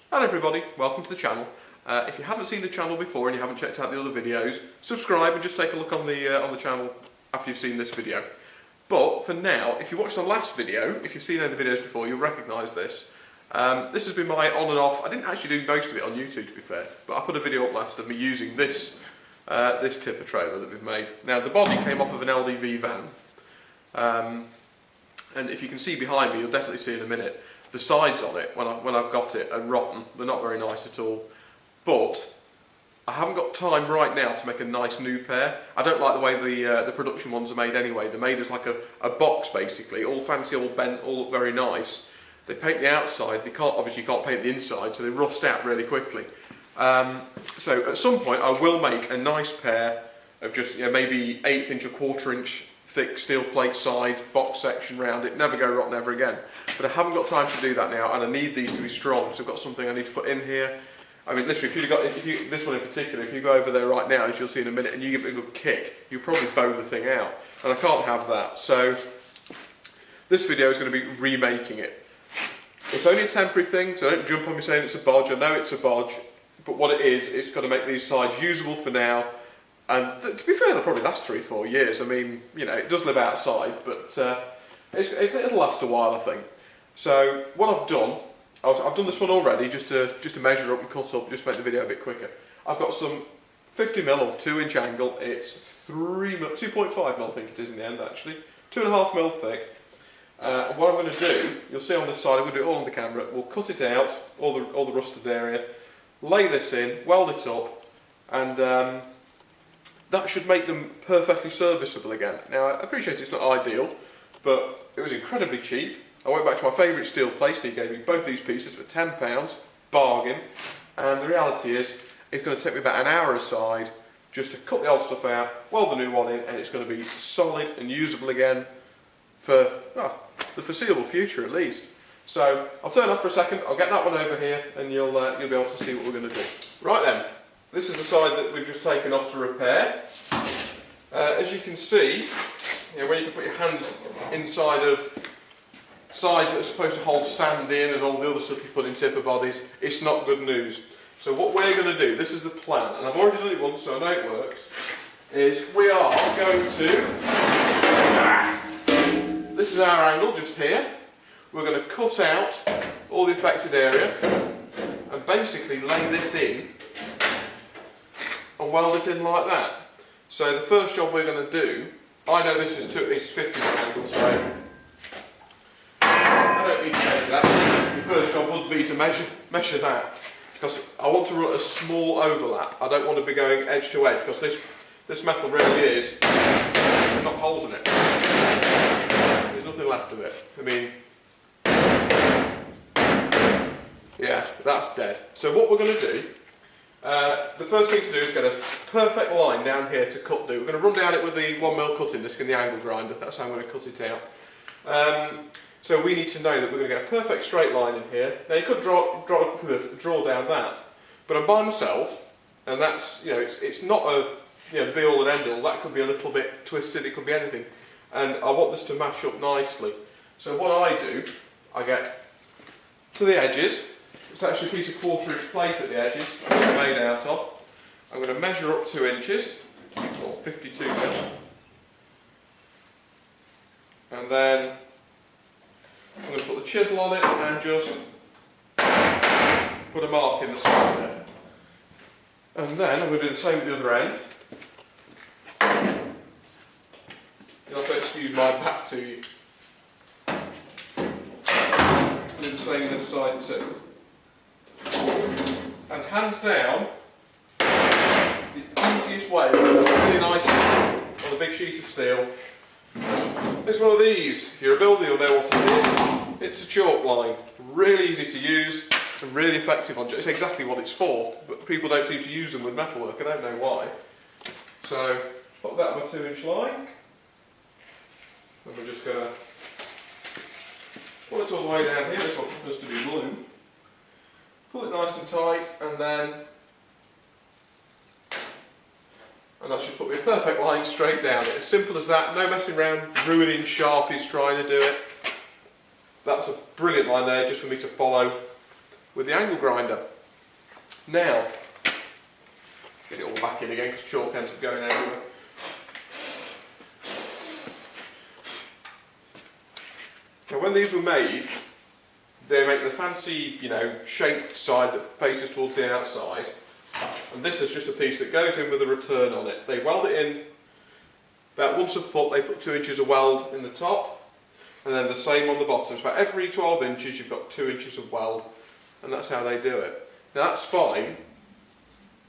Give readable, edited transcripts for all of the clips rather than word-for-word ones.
Hello everybody, welcome to the channel. If you haven't seen the channel before and you haven't checked out the other videos, subscribe and just take a look on the channel after you've seen this video. But for now, if you watched the last video, if you've seen any of the videos before, you'll recognise this. This has been my on and off. I didn't actually do most of it on YouTube, to be fair, but I put a video up last of me using this tipper trailer that we've made. Now the body came off of an LDV van, and if you can see behind me, you'll definitely see in a minute, the sides on it, when I've got it, are rotten. They're not very nice at all. But I haven't got time right now to make a nice new pair. I don't like the way the production ones are made anyway. They're made as like a box basically, all fancy, all bent, all look very nice. They paint the outside, obviously you can't paint the inside, so they rust out really quickly. So at some point I will make a nice pair of just maybe 1/8 inch or 1/4 inch thick steel plate sides, box section round it, never go rotten ever again. But I haven't got time to do that now, and I need these to be strong, so I've got something I need to put in here. I mean, literally, this one in particular, if you go over there right now, as you'll see in a minute, and you give it a good kick, you'll probably bow the thing out, and I can't have that. So this video is going to be remaking it. It's only a temporary thing, so don't jump on me saying it's a bodge. I know it's a bodge, but what it is, it's got to make these sides usable for now. And to be fair, they'll probably last 3 or 4 years. I mean, it does live outside, but it'll last a while, I think. So what I've done, I've done this one already, just to measure up and cut up, just to make the video a bit quicker. I've got some 50mm or 2-inch angle. It's 2.5mm, I think it is in the end actually. 2.5mm thick. And what I'm going to do, you'll see on this side, I'm going to do it all on the camera. We'll cut it out, all the rusted area, lay this in, weld it up, and that should make them perfectly serviceable again. Now, I appreciate it's not ideal, but it was incredibly cheap. I went back to my favourite steel place and he gave me both these pieces for £10, bargain. And the reality is, it's going to take me about an hour aside just to cut the old stuff out, weld the new one in, and it's going to be solid and usable again for the foreseeable future at least. So, I'll turn off for a second, I'll get that one over here, and you'll be able to see what we're going to do. Right then. This is the side that we've just taken off to repair. As you can see, when you can put your hands inside of sides that are supposed to hold sand in and all the other stuff you put in tipper bodies, it's not good news. So what we're going to do, this is the plan, and I've already done it once so I know it works, is we are going to, this is our angle just here, we're going to cut out all the affected area and basically lay this in and weld it in like that. So the first job we're going to do, I know this is 50mm angle, so I don't need to measure that. The first job would be to measure that, because I want to run a small overlap. I don't want to be going edge to edge, because this metal really is, there's not holes in it. There's nothing left of it. I mean, yeah, that's dead. So what we're going to do, the first thing to do is get a perfect line down here to cut do. We're going to run down it with the 1mm cutting disc and the angle grinder. That's how I'm going to cut it out. So we need to know that we're going to get a perfect straight line in here. Now you could draw down that, but I'm by myself, and that's it's not a the be all and end all. That could be a little bit twisted. It could be anything, and I want this to match up nicely. So what I do, I get to the edges. It's actually a piece of 1/4 inch plate at the edges that it's made out of. I'm going to measure up 2 inches, or 52mm, and then I'm going to put the chisel on it and just put a mark in the side there. And then I'm going to do the same at the other end. You'll have to excuse my back to you. Do the same this side too. And hands down, the easiest way, really nice on a big sheet of steel, is one of these. If you're a builder, you'll know what it is. It's a chalk line. Really easy to use and really effective on. It's exactly what it's for, but people don't seem to use them with metalwork. I don't know why. So put that on my 2-inch line, and we're just going to pull it all the way down here. This one happens to be blue. Pull it nice and tight, and that should put me a perfect line straight down it. As simple as that, no messing around, ruining Sharpies trying to do it. That's a brilliant line there, just for me to follow with the angle grinder. Now, get it all back in again because chalk ends up going everywhere. Now when these were made, they make the fancy, you know, shaped side that faces towards the outside, and this is just a piece that goes in with a return on it. They weld it in about once a foot, they put 2 inches of weld in the top, and then the same on the bottom. So about every 12 inches you've got 2 inches of weld, and that's how they do it. Now that's fine,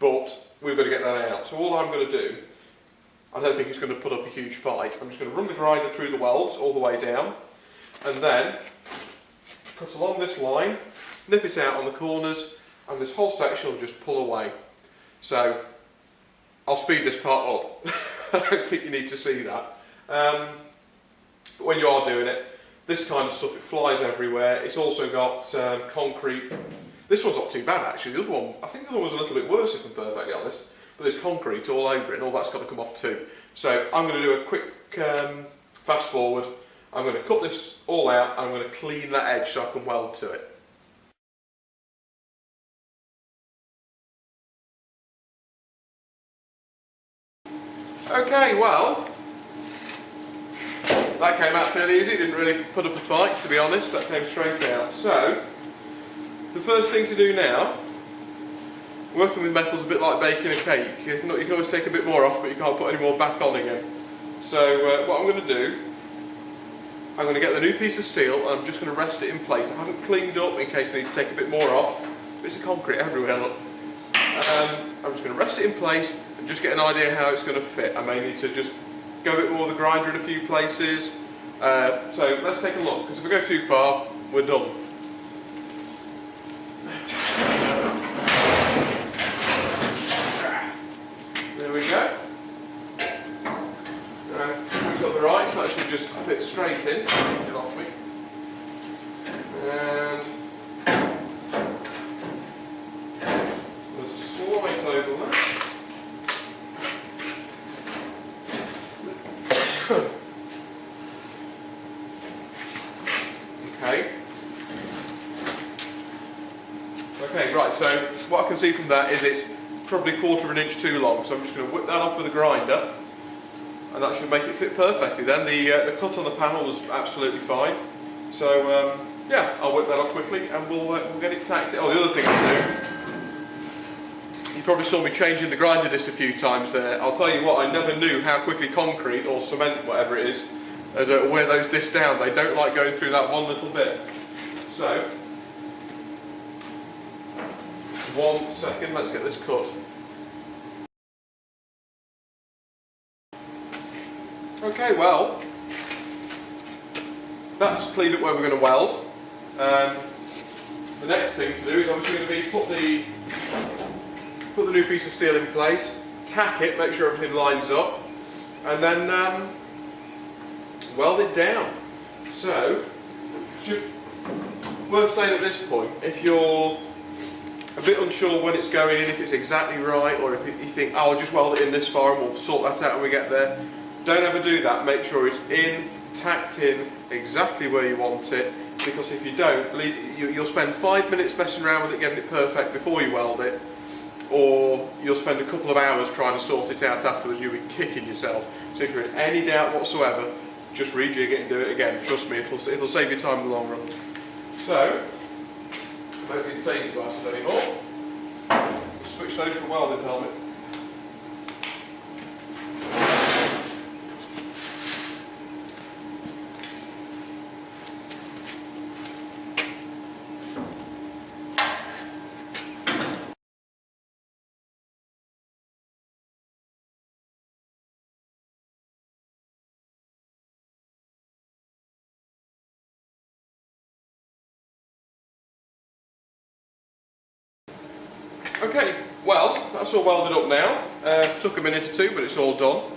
but we've got to get that out. So all I'm going to do, I don't think it's going to put up a huge fight. I'm just going to run the grinder through the welds all the way down, and then cut along this line, nip it out on the corners, and this whole section will just pull away. So I'll speed this part up. I don't think you need to see that. But when you are doing it, this kind of stuff, it flies everywhere. It's also got concrete. This one's not too bad actually. The other one, I think the other one was a little bit worse if I'm perfectly honest. But there's concrete all over it and all that's got to come off too. So I'm going to do a quick fast forward. I'm going to cut this all out and I'm going to clean that edge so I can weld to it. Okay, well, that came out fairly easy. It didn't really put up a fight, to be honest. That came straight out. So, the first thing to do now, working with metal's a bit like baking a cake. You can always take a bit more off, but you can't put any more back on again. So, what I'm going to do, I'm going to get the new piece of steel and I'm just going to rest it in place. I haven't cleaned up in case I need to take a bit more off. Bits of concrete everywhere, look. I'm just going to rest it in place and just get an idea how it's going to fit. I may need to just go a bit more with the grinder in a few places. So let's take a look, because if we go too far, we're done. There we go. We've got the right, so that should just fit straight in. Get off me. And we'll slide over that. Okay, right, so what I can see from that is it's probably 1/4 of an inch too long, so I'm just going to whip that off with a grinder and that should make it fit perfectly. Then the cut on the panel was absolutely fine, so yeah, I'll whip that off quickly and we'll get it tacked. Oh, the other thing to do, you probably saw me changing the grinder disc a few times there. I'll tell you what, I never knew how quickly concrete or cement, whatever it is, wear those discs down. They don't like going through that one little bit. So, 1 second, let's get this cut. Okay, well, that's cleaned up where we're going to weld. The next thing to do is obviously going to be put the new piece of steel in place, tack it, make sure everything lines up, and then weld it down. So, just worth saying at this point, if you're a bit unsure when it's going in, if it's exactly right, or if you think, oh, I'll just weld it in this far and we'll sort that out when we get there, don't ever do that. Make sure it's in, tacked in, exactly where you want it, because if you don't, you'll spend 5 minutes messing around with it, getting it perfect before you weld it, or you'll spend a couple of hours trying to sort it out afterwards and you'll be kicking yourself. So if you're in any doubt whatsoever, just rejig it and do it again. Trust me, it'll save you time in the long run. So, I don't need safety glasses anymore. Switch those for a welding helmet. Okay, well, that's all welded up now. Took a minute or two, but it's all done.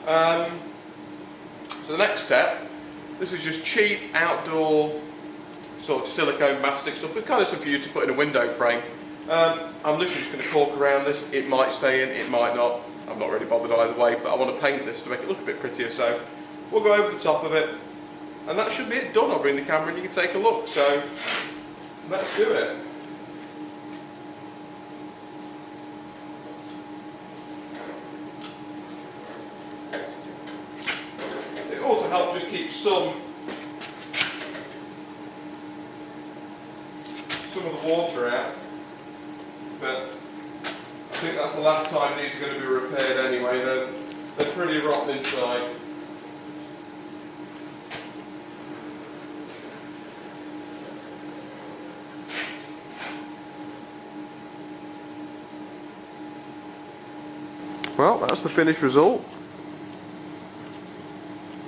So the next step, this is just cheap outdoor sort of silicone mastic stuff, the kind of stuff you use to put in a window frame. I'm literally just going to cork around this. It might stay in, it might not. I'm not really bothered either way, but I want to paint this to make it look a bit prettier, so we'll go over the top of it, and that should be it done. I'll bring the camera and you can take a look, so let's do it. keep some of the water out, but I think that's the last time these are going to be repaired anyway. They're pretty rotten inside. Well, that's the finished result.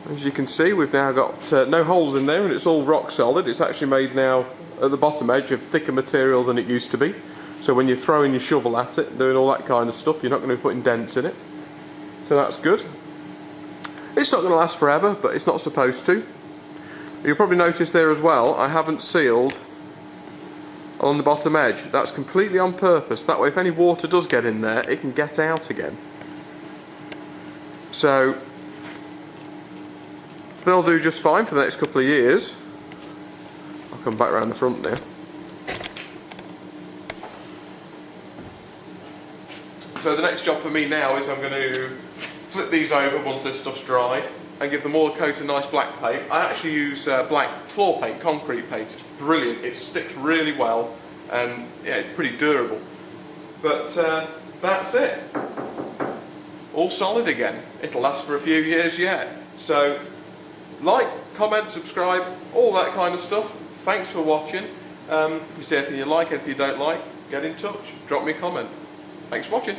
As you can see, we've now got no holes in there and it's all rock solid. It's actually made now at the bottom edge of thicker material than it used to be. So when you're throwing your shovel at it, doing all that kind of stuff, you're not going to be putting dents in it. So that's good. It's not going to last forever, but it's not supposed to. You'll probably notice there as well, I haven't sealed on the bottom edge. That's completely on purpose. That way if any water does get in there, it can get out again. So they'll do just fine for the next couple of years. I'll come back around the front now. So the next job for me now is I'm going to flip these over once this stuff's dried and give them all a coat of nice black paint. I actually use black floor paint, concrete paint. It's brilliant, it sticks really well and yeah, it's pretty durable. But that's it. All solid again. It'll last for a few years yet. So like, comment, subscribe, all that kind of stuff. Thanks for watching. If you see anything you like, anything you don't like, get in touch. Drop me a comment. Thanks for watching.